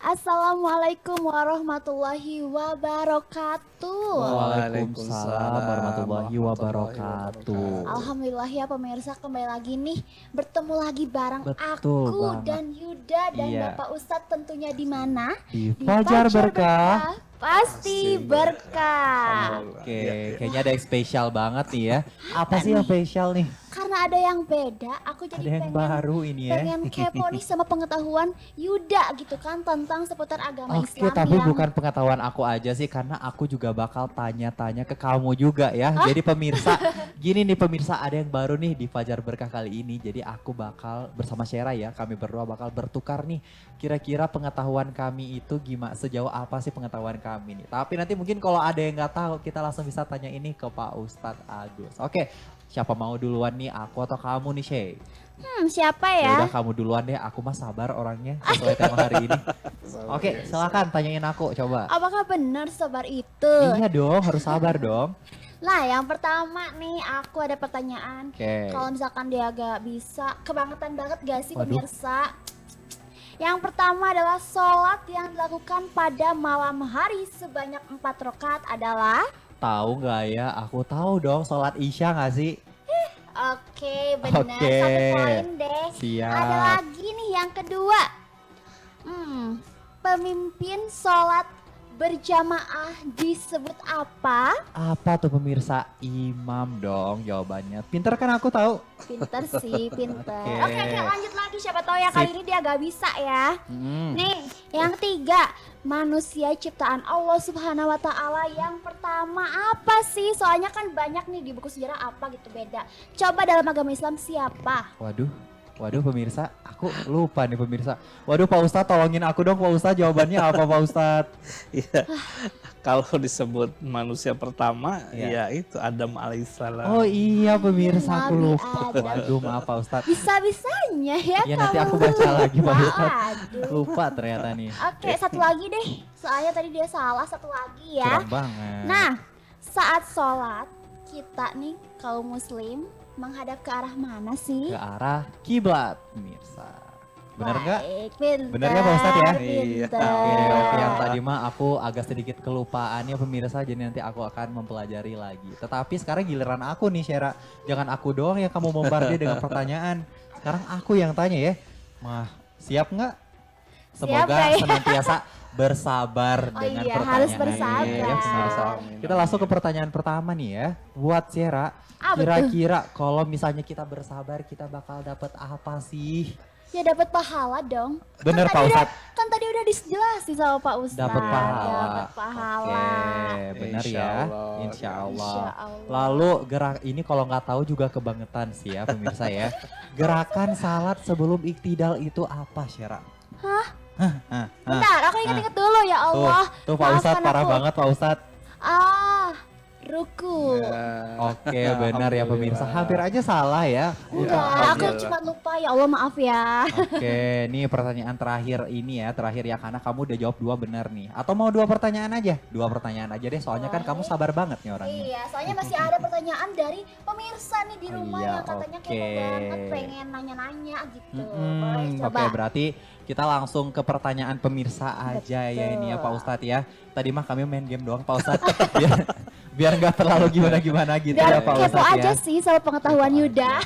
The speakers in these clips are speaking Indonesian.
Assalamualaikum warahmatullahi wabarakatuh. Waalaikumsalam warahmatullahi wabarakatuh. Alhamdulillah ya pemirsa, kembali lagi nih bertemu lagi bareng Betul aku banget. dan Yuda dan Iya. Bapak Ustadz tentunya di mana? Di Fajar Berkah. Pasti berkah. Oke, kayaknya ada yang spesial banget nih ya. Apa sih yang spesial nih? Karena ada yang beda, aku jadi Ada yang pengen baru ini ya. pengen kepo nih sama pengetahuan Yuda gitu kan tentang seputar agama Oke, Islam tapi yang bukan pengetahuan aku aja sih, karena aku juga bakal tanya-tanya ke kamu juga ya. Jadi pemirsa, gini nih pemirsa, ada yang baru nih di Fajar Berkah kali ini. Jadi aku bakal bersama Syera ya, kami berdua bakal bertukar nih. Kira-kira pengetahuan kami itu gimana, sejauh apa sih pengetahuan kami nih. Tapi nanti mungkin kalau ada yang nggak tahu, kita langsung bisa tanya ini ke Pak Ustadz Agus. Oke, siapa mau duluan nih, aku atau kamu nih Shay? siapa Ya ya? udah kamu duluan deh, aku mah sabar orangnya sesuai tema hari ini. Oke, silakan tanyain aku coba. Apakah benar sabar itu? Iya dong, harus sabar dong. Nah, yang pertama nih aku ada pertanyaan. Oke. Kalau misalkan dia gak bisa, kebangetan banget gak sih Waduh. pemirsa? Yang pertama adalah sholat yang dilakukan pada malam hari sebanyak 4 rakaat adalah Tahu nggak ya? Aku tahu dong, sholat Isya nggak sih? Oke, benar. Oke. Satu poin deh. Siap. Ada lagi nih yang kedua. Pemimpin sholat berjamaah disebut apa? Apa tuh pemirsa? Imam dong jawabannya. Pinter kan aku tahu. Pinter sih, pinter. Oke. Oke, lanjut lagi. Siapa tahu ya kali Sip. ini dia gak bisa ya. Hmm. Nih, yang ketiga, manusia ciptaan Allah Subhanahu wa Ta'ala. Yang pertama apa sih? Soalnya kan banyak nih di buku sejarah apa gitu beda. Coba dalam agama Islam siapa? Waduh pemirsa, aku lupa nih pemirsa. Waduh Pak Ustadz, tolongin aku dong Pak Ustadz, jawabannya apa Pak Ustadz? Iya, kalau disebut manusia pertama, Iya. ya itu Adam alaihissalam. Oh iya pemirsa, aku Nabi lupa. Adam. Waduh maaf Pak Ustadz. Bisa-bisanya ya Ya nanti kamu. aku baca lagi Pak Ustadz. Waduh. Lupa ternyata nih. Oke, satu lagi deh. Soalnya tadi dia salah, satu lagi ya. Curang banget. Nah, saat sholat kita nih kaum muslim menghadap ke arah mana sih? Ke arah kiblat pemirsa. Bener nggak? Baik, pinter. Bener nggak, Pak Ustadz ya? Pinter. Oke, yang tadi mah aku agak sedikit kelupaan ya pemirsa, jadi nanti aku akan mempelajari lagi. Tetapi sekarang giliran aku nih Syera, jangan aku doang yang kamu bombardir dengan pertanyaan. Sekarang aku yang tanya ya. Mah, siap nggak? Semoga Siap, ya? senantiasa bersabar Oh dengan iya, pertanyaan. harus bersabar. Ya, pemirsa. Kita langsung ke pertanyaan pertama nih ya. Buat Syera, Betul. kira-kira kalau misalnya kita bersabar, kita bakal dapat apa sih? Ya dapat pahala dong. Bener Kan Pak tadi Ustadz. Kan tadi udah dijelasin sama Pak Ustadz. Dapat pahala. Dapat pahala. Oke, benar Insya ya. Allah. Insya Allah. Insya Allah. Lalu gerak ini kalau nggak tahu juga kebangetan sih ya pemirsa ya. Gerakan salat sebelum iktidal itu apa Syera? Bentar, aku ingat-ingat dulu ya Allah. Tuh Pak Ustadz Maafkan parah aku. banget Pak Ustadz. Ruku. Oke benar ya pemirsa. Hampir aja salah ya. Enggak, aku Alhamdulillah. cuma lupa ya Allah, maaf ya. Oke, nih pertanyaan terakhir ini ya, terakhir ya karena kamu udah jawab 2 benar nih. Atau mau 2 pertanyaan aja? 2 pertanyaan aja deh, soalnya kan kamu sabar banget nih orangnya. Iya, soalnya masih ada pertanyaan dari pemirsa nih di rumah Iya, yang katanya kepo oke. banget, pengen nanya-nanya gitu. Boleh Mm-mm, coba. Oke, berarti kita langsung ke pertanyaan pemirsa aja ya ini ya Pak Ustadz ya. Tadi mah kami main game doang Pak Ustadz. biar nggak terlalu gimana-gimana gitu Biar ya Pak kepo Ustadz aja ya. sih sama pengetahuan Yuda.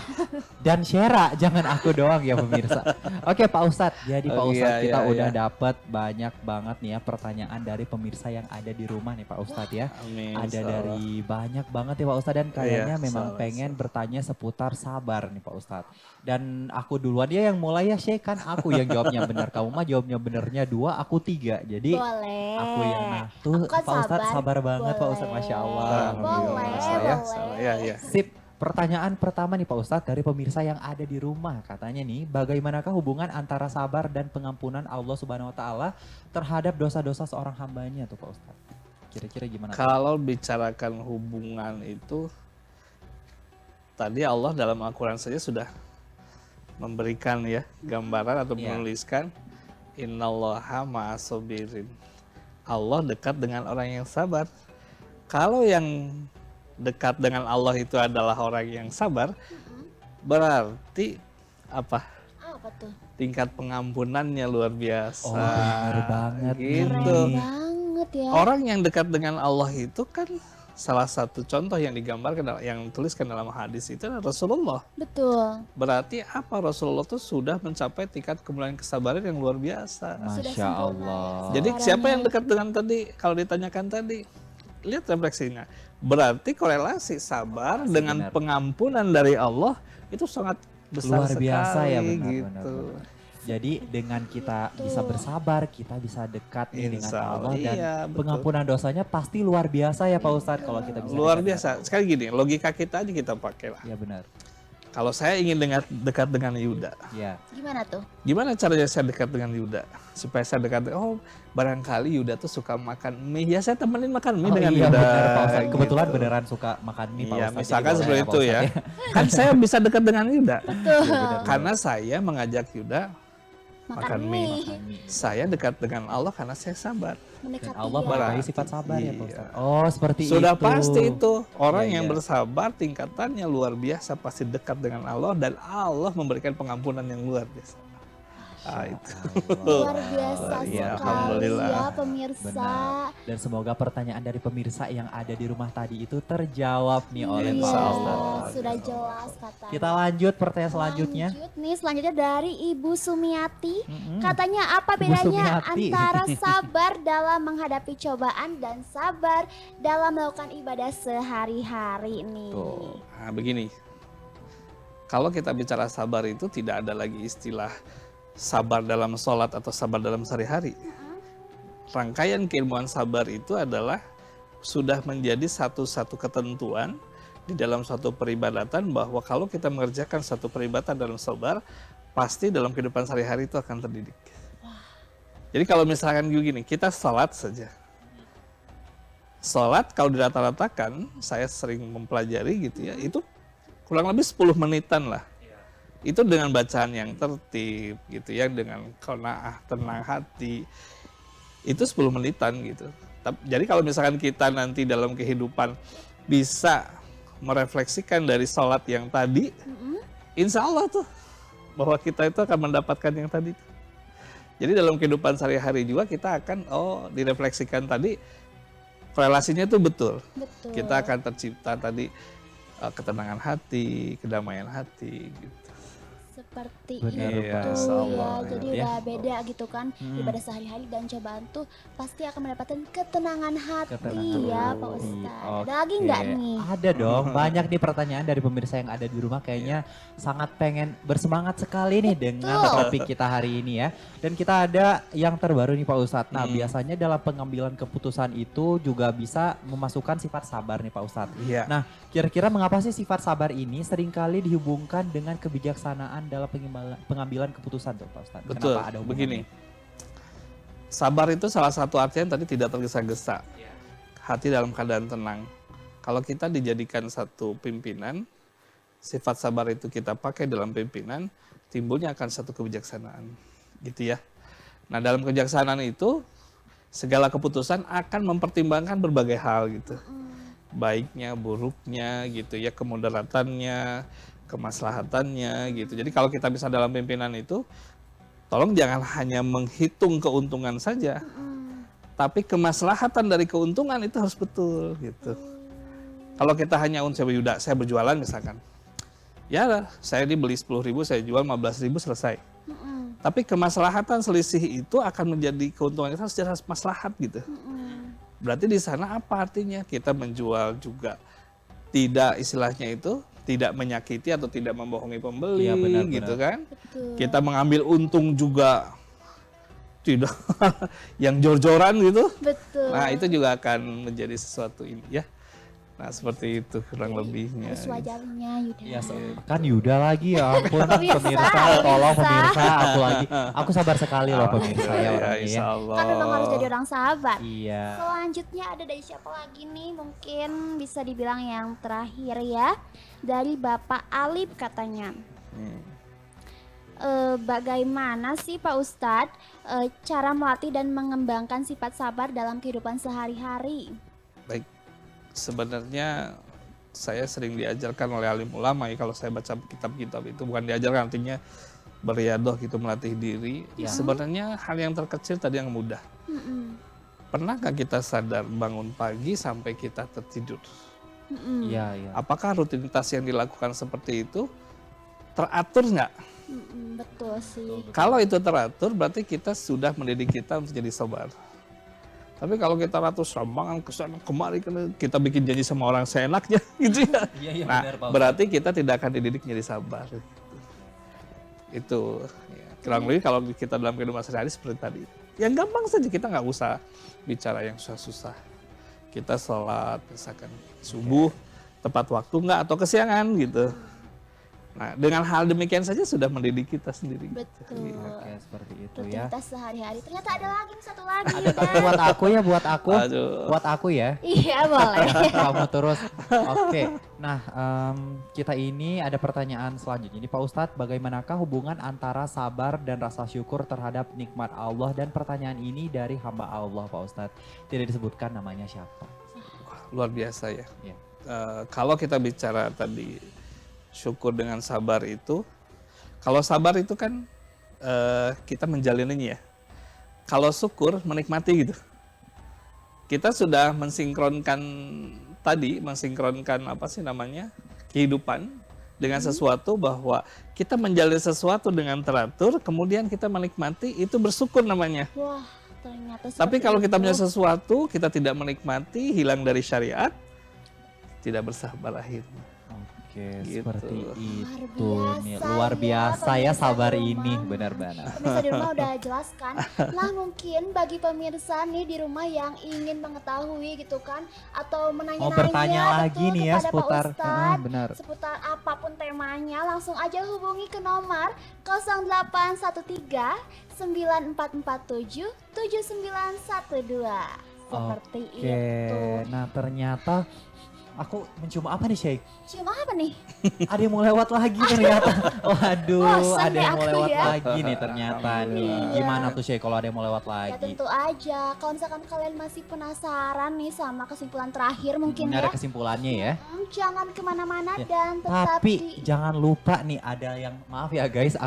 Dan Syera, jangan aku doang ya pemirsa. Oke Pak Ustadz, jadi Pak Oh, Ustadz iya, kita iya, udah iya. dapat banyak banget nih ya pertanyaan dari pemirsa yang ada di rumah nih Pak Ustadz ya. Amin. Ada insya Allah. dari banyak banget ya Pak Ustadz dan kayaknya Iya, memang salah, pengen bertanya seputar sabar nih Pak Ustadz. Dan aku duluan ya yang mulai ya Syekh, kan aku yang jawabnya benar. Kamu mah jawabnya benernya 2, aku 3. Jadi Boleh. aku yang nah tuh Aku kan Pak Ustadz sabar banget Pak Boleh. Ustadz, Masya Allah. Boleh, Saya, boleh. ya. Sip, pertanyaan pertama nih Pak Ustadz dari pemirsa yang ada di rumah. Katanya nih, bagaimanakah hubungan antara sabar dan pengampunan Allah Subhanahu Wa Taala terhadap dosa-dosa seorang hambanya tuh Pak Ustadz? Kira-kira gimana? Kalau bicarakan hubungan itu, tadi Allah dalam Al-Quran saja sudah memberikan ya gambaran atau Iya. menuliskan Innallaha ma'asobirin. Allah dekat dengan orang yang sabar. Kalau yang dekat dengan Allah itu adalah orang yang sabar, berarti apa? Apa tuh? tingkat pengampunannya luar biasa. Oh, bener banget nih. Gitu. Keren banget ya. Orang yang dekat dengan Allah itu kan salah satu contoh yang digambarkan, yang tuliskan dalam hadis itu adalah Rasulullah. Betul. Berarti apa? Rasulullah itu sudah mencapai tingkat kemuliaan kesabaran yang luar biasa. Sudah Masya sempurna Allah. Jadi kesabarannya. siapa yang dekat dengan tadi? Kalau ditanyakan tadi, lihat refleksinya. Berarti korelasi sabar dengan benar. pengampunan dari Allah itu sangat besar Luar biasa sekali ya, benar, gitu. benar. Jadi dengan kita bisa bersabar, kita bisa dekat nih dengan Insya Allah, Allah dan iya, betul. pengampunan dosanya pasti luar biasa ya Pak Ustadz kalau kita bisa Luar dekat biasa. Sekali gini, logika kita aja kita pakai lah. dengan- Ya benar. Kalau saya ingin dekat dengan Yuda, Ya. Gimana tuh? gimana caranya saya dekat dengan Yuda? Supaya saya dekat, oh barangkali Yuda tuh suka makan mie, ya saya temenin makan mie Oh dengan iya Yuda. benar Pak Ustadz. gitu. Kebetulan beneran suka makan mie Pak Iya, Ustadz. misalkan Jadi seperti boleh itu Pak ya. Ustadz Kan saya bisa dekat dengan Yuda. Benar, Karena saya mengajak Yuda Makan makan mie. mie. makan mie. Saya dekat dengan Allah karena saya sabar. Dan Mendekati Allah ya. menyukai sifat sabar ya Pak Iya. Ustadz. Oh seperti Sudah itu. pasti itu. Orang Iya, yang iya. bersabar tingkatannya luar biasa, pasti dekat dengan Allah dan Allah memberikan pengampunan yang luar biasa. Ah, itu. Luar biasa Iya, sekali alhamdulillah. ya pemirsa. Benar. Dan semoga pertanyaan dari pemirsa yang ada di rumah tadi itu terjawab nih oleh Pak Iya, Ustadz. sudah jelas katanya. Kita lanjut pertanyaan selanjutnya. Lanjut nih, selanjutnya dari Ibu Sumiati. Mm-mm. Katanya apa Ibu bedanya Sumiati. antara sabar dalam menghadapi cobaan dan sabar dalam melakukan ibadah sehari-hari nih? Tuh. Nah, begini. Kalau kita bicara sabar itu tidak ada lagi istilah sabar dalam sholat atau sabar dalam sehari-hari. Rangkaian keilmuan sabar itu adalah sudah menjadi satu-satu ketentuan di dalam suatu peribadatan bahwa kalau kita mengerjakan satu peribadatan dalam sabar, pasti dalam kehidupan sehari-hari itu akan terdidik. Jadi kalau misalkan begini, kita sholat saja. Sholat kalau dirata-ratakan, saya sering mempelajari gitu ya, itu kurang lebih 10 menitan lah. Itu dengan bacaan yang tertib gitu ya, dengan qanaah, tenang hati. Itu 10 menitan gitu. Jadi kalau misalkan kita nanti dalam kehidupan bisa merefleksikan dari sholat yang tadi, insya Allah tuh bahwa kita itu akan mendapatkan yang tadi. Jadi dalam kehidupan sehari-hari juga kita akan direfleksikan tadi, korelasinya itu betul. Betul. Kita akan tercipta tadi ketenangan hati, kedamaian hati gitu. Seperti Benar, itu Iya, ya, insyaallah. jadi Ya. udah beda gitu kan. Ibadah sehari-hari dan cobaan tuh pasti akan mendapatkan ketenangan hati Ketenangan ya hati. Pak Ustadz. Oke. Ada lagi nggak nih? Ada dong, banyak nih pertanyaan dari pemirsa yang ada di rumah kayaknya sangat pengen bersemangat sekali nih dengan topik kita hari ini ya. Dan kita ada yang terbaru nih Pak Ustadz. Nah biasanya dalam pengambilan keputusan itu juga bisa memasukkan sifat sabar nih Pak Ustadz. Iya. Nah kira-kira mengapa sih sifat sabar ini seringkali dihubungkan dengan kebijaksanaan dalam pengambilan keputusan tuh Pak Ustadz? Betul, Kenapa ada hubungannya? begini. Sabar itu salah satu artinya tadi tidak tergesa-gesa. Hati dalam keadaan tenang. Kalau kita dijadikan satu pimpinan, sifat sabar itu kita pakai dalam pimpinan, timbulnya akan satu kebijaksanaan. Gitu ya. Nah dalam kebijaksanaan itu, segala keputusan akan mempertimbangkan berbagai hal gitu. Baiknya, buruknya gitu ya, kemudaratannya, kemaslahatannya gitu. Jadi kalau kita bisa dalam pimpinan itu, tolong jangan hanya menghitung keuntungan saja, tapi kemaslahatan dari keuntungan itu harus betul gitu. Kalau kita hanya Yuda, saya berjualan misalkan, ya saya dibeli 10.000, saya jual 15.000 selesai. Tapi kemaslahatan selisih itu akan menjadi keuntungan kita secara maslahat gitu. Berarti di sana apa artinya? Kita menjual juga tidak istilahnya itu tidak menyakiti atau tidak membohongi pembeli Iya, benar, gitu benar. kan. Betul. Kita mengambil untung juga tidak yang jor-joran gitu. Betul. Nah, itu juga akan menjadi sesuatu ini ya. Nah, seperti itu kurang lebihnya. Harus wajarnya Yuda. Ya, kan Yuda lagi ya ampun Pemirsa, pemirsa, tolong pemirsa. pemirsa aku lagi. Aku sabar sekali loh pemirsa ya Ya, orangnya ya. insya Allah. Kan memang harus jadi orang sahabat. Iya. Selanjutnya ada dari siapa lagi nih? Mungkin bisa dibilang yang terakhir ya. Dari Bapak Alip katanya. Bagaimana sih Pak Ustadz cara melatih dan mengembangkan sifat sabar dalam kehidupan sehari-hari? Baik, sebenarnya saya sering diajarkan oleh alim ulama ya, kalau saya baca kitab-kitab itu bukan diajarkan, artinya beriadoh gitu, melatih diri. Ya. Sebenarnya hal yang terkecil tadi yang mudah. Mm-mm. Pernahkah kita sadar bangun pagi sampai kita tertidur? Mm-mm. Iya, iya. Apakah rutinitas yang dilakukan seperti itu teratur nggak? Mm-mm, betul sih. Kalau itu teratur, berarti kita sudah mendidik kita untuk jadi sabar. Tapi kalau kita ratus rambangan kesana kemari, kita bikin janji sama orang seenaknya, gitu ya. Iya, iya, Nah, benar, Pak Ustadz. berarti kita tidak akan dididik menjadi sabar. Itu ya, kurang lebih kalau kita dalam kehidupan sehari-hari seperti tadi. Yang gampang saja, kita nggak usah bicara yang susah-susah. Kita sholat, misalkan subuh, tepat waktu nggak atau kesiangan gitu. Nah, dengan hal demikian saja sudah mendidik kita sendiri. Betul. Oke, seperti itu ya. Rutinitas sehari-hari. Ternyata ada lagi nih, satu lagi. Ada Dan buat aku ya, buat aku. Aduh. Buat aku ya. iya boleh. Kamu terus. Oke. Nah, kita ini ada pertanyaan selanjutnya. Ini Pak Ustadz, bagaimanakah hubungan antara sabar dan rasa syukur terhadap nikmat Allah? Dan pertanyaan ini dari hamba Allah, Pak Ustadz. Tidak disebutkan namanya siapa. Luar biasa ya. Ya. Kalau kita bicara tadi syukur dengan sabar itu, kalau sabar itu kan kita menjalaninya ya. Kalau syukur menikmati gitu. Kita sudah mensinkronkan tadi, mensinkronkan apa sih namanya, kehidupan dengan sesuatu, bahwa kita menjalani sesuatu dengan teratur, kemudian kita menikmati, itu bersyukur namanya. Wah, ternyata Tapi seperti kalau kita itu. punya sesuatu, kita tidak menikmati, hilang dari syariat, tidak bersabar akhirnya. Oke, Gitu. seperti itu Luar nih. biasa Luar ya, biasa ya pemirsa sabar di ini, rumah. benar-benar. Pemirsa di rumah udah jelaskan. Nah mungkin bagi pemirsa nih di rumah yang ingin mengetahui gitu kan, atau menanya-nanya Mau bertanya lagi betul nih ya kepada Pak seputar, Ustadz, benar. seputar apapun temanya, langsung aja hubungi ke nomor 0813 9447 7912. Seperti Oke, itu. nah ternyata aku mencium apa nih, Sheikh? Cium apa nih? Ada yang mau lewat lagi ternyata. Waduh, Bosan ada deh yang mau aku lewat ya. lagi nih ternyata nih. Iya. Gimana tuh, Sheikh, kalau ada yang mau lewat Ya lagi? tentu aja. Kalau misalkan kalian masih penasaran nih sama kesimpulan terakhir mungkin Ini ya. ada kesimpulannya ya. Jangan kemana-mana Ya, dan tetap Tapi di... jangan lupa nih, ada yang, maaf ya guys,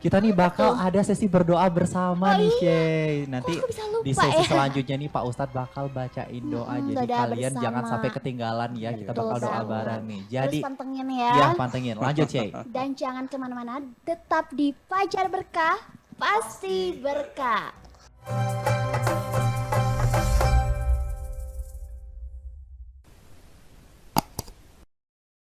kita nih bakal ada sesi berdoa bersama nih, Sheikh. Nanti Kok aku bisa lupa di sesi ya? selanjutnya nih Pak Ustadz bakal bacain doa. Jadi doa kalian jangan bersama. sampai ketinggalan ya. Kita Betul bakal doa banget. bareng nih. Terus Jadi pantengin ya. ya pantengin. Lanjut, Sheikh. Dan jangan kemana-mana, tetap di Fajar Berkah, pasti berkah.